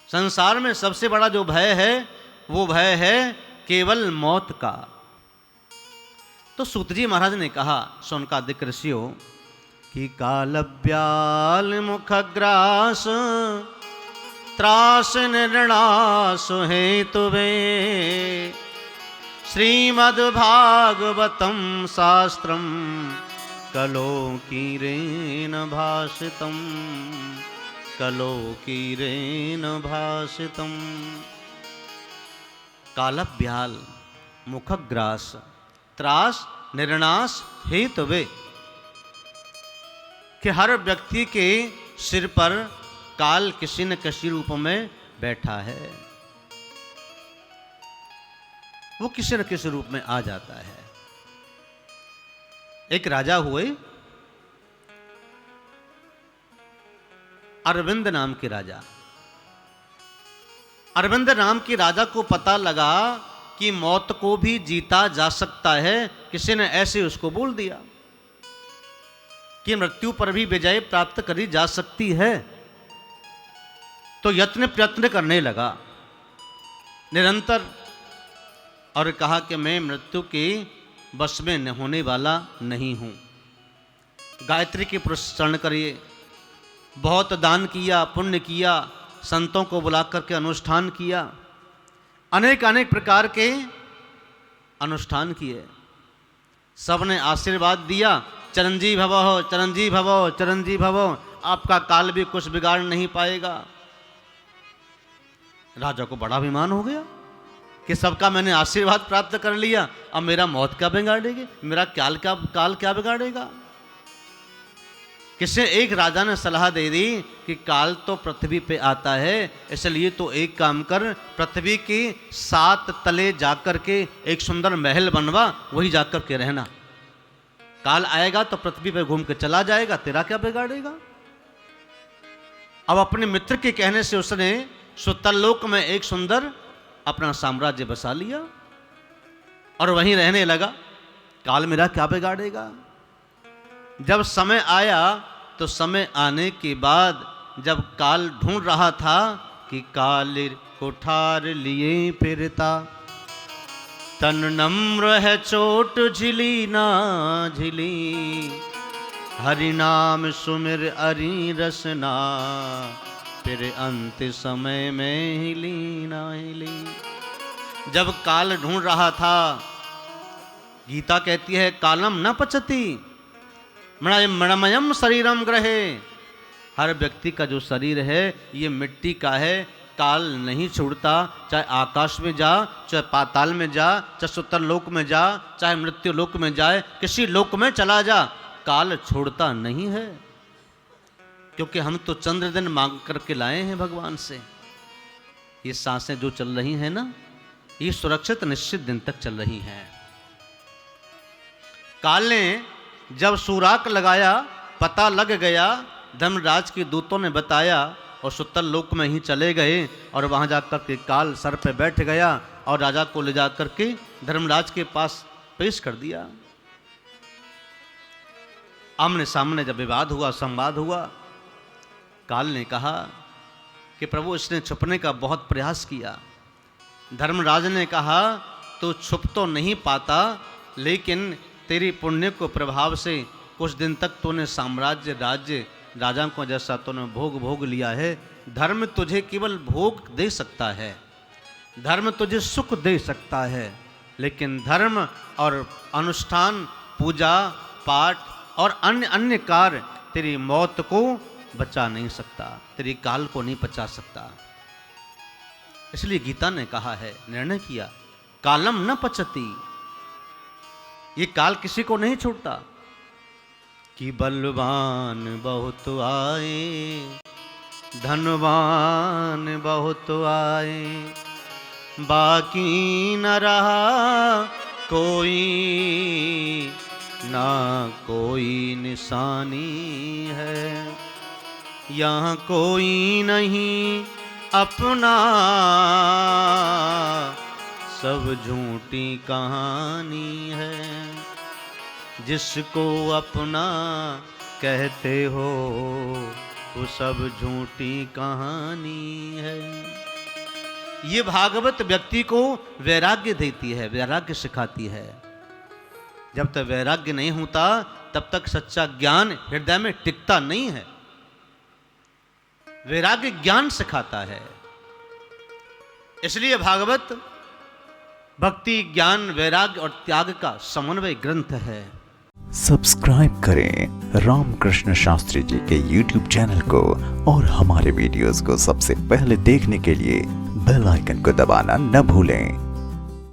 संसार में सबसे बड़ा जो भय है वो भय है केवल मौत का। तो सूत जी महाराज ने कहा शौनकादिक ऋषियों कि कालव्याल मुखग्रास त्रास निर्णास हेतुवे श्रीमद्भागवतं शास्त्रं कलोकीरेण भाषितं कलोकीरेण भाषितं। कालव्याल मुखग्रास त्रास निर्णास हेतुवे कि हर व्यक्ति के सिर पर काल किसी न किसी रूप में बैठा है, वो किसी न किसी रूप में आ जाता है। एक राजा हुए अरविंद नाम के राजा। अरविंद नाम के राजा को पता लगा कि मौत को भी जीता जा सकता है। किसी ने ऐसे उसको बोल दिया कि मृत्यु पर भी विजय प्राप्त करी जा सकती है। तो यत्न प्रयत्न करने लगा निरंतर और कहा कि मैं मृत्यु के बस में न होने वाला नहीं हूं। गायत्री के पुरस्चरण करिए, बहुत दान किया, पुण्य किया, संतों को बुला करके अनुष्ठान किया, अनेक अनेक प्रकार के अनुष्ठान किए। सबने आशीर्वाद दिया, चिरंजीव भवो, चिरंजीव भवो, चिरंजीव भवो, आपका काल भी कुछ बिगाड़ नहीं पाएगा। राजा को बड़ा अभिमान हो गया कि सबका मैंने आशीर्वाद प्राप्त कर लिया, अब मेरा मौत क्या बिगाड़ेगी, मेरा काल क्या बिगाड़ेगा। किसी एक राजा ने सलाह दे दी कि काल तो पृथ्वी पे आता है, इसलिए तो एक काम कर, पृथ्वी के 7 तले जाकर के एक सुंदर महल बनवा, वही जाकर के रहना। काल आएगा तो पृथ्वी पे घूम के चला जाएगा, तेरा क्या बिगाड़ेगा। अब अपने मित्र के कहने से उसने सुतलोक में एक सुंदर अपना साम्राज्य बसा लिया और वहीं रहने लगा। काल मेरा क्या बिगाड़ेगा। जब समय आया तो समय आने के बाद जब काल ढूंढ रहा था कि काल कोठार लिए फिरता, तन नम्र है चोट झिली ना झिली, हरि नाम सुमिर अरि रसना, फिर अंत समय में हिली ना हिली। जब काल ढूंढ रहा था, गीता कहती है कालम न पचती मणमयम शरीरम ग्रहे। हर व्यक्ति का जो शरीर है ये मिट्टी का है, काल नहीं छोड़ता। चाहे आकाश में जा, चाहे पाताल में जा, चाहे सुतर लोक में जा, चाहे मृत्यु लोक में जाए, किसी लोक में चला जा, काल छोड़ता नहीं है। क्योंकि हम तो चंद्र दिन मांग करके लाए हैं भगवान से। ये सांसें जो चल रही हैं ना, ये सुरक्षित निश्चित दिन तक चल रही हैं। काल ने जब सुराक लगाया, पता लग गया, धर्मराज के दूतों ने बताया और सुतल लोक में ही चले गए और वहां जाकर के काल सर पे बैठ गया और राजा को ले जाकर के धर्मराज के पास पेश कर दिया। आमने सामने जब विवाद हुआ, संवाद हुआ, काल ने कहा कि प्रभु इसने छुपने का बहुत प्रयास किया। धर्मराज ने कहा तो छुप तो नहीं पाता, लेकिन तेरी पुण्य को प्रभाव से कुछ दिन तक तूने साम्राज्य राज्य राजा को जैसा तूने भोग लिया है। धर्म तुझे केवल भोग दे सकता है, धर्म तुझे सुख दे सकता है, लेकिन धर्म और अनुष्ठान, पूजा पाठ और अन्य अन्य कार्य तेरी मौत को बचा नहीं सकता, तेरी काल को नहीं बचा सकता। इसलिए गीता ने कहा है, निर्णय किया, कालम न पचती, ये काल किसी को नहीं छोड़ता। कि बलवान बहुत आए, धनवान बहुत आए, बाकी न रहा कोई, ना कोई निशानी है, यहाँ कोई नहीं अपना, सब झूठी कहानी है। जिसको अपना कहते हो वो सब झूठी कहानी है। ये भागवत व्यक्ति को वैराग्य देती है, वैराग्य सिखाती है। जब तक वैराग्य नहीं होता तब तक सच्चा ज्ञान हृदय में टिकता नहीं है। वैराग्य ज्ञान सिखाता है। इसलिए भागवत भक्ति, ज्ञान, वैराग्य और त्याग का समन्वय ग्रंथ है। सब्सक्राइब करें रामकृष्ण शास्त्री जी के YouTube चैनल को और हमारे वीडियोस को सबसे पहले देखने के लिए बेल आइकन को दबाना न भूलें।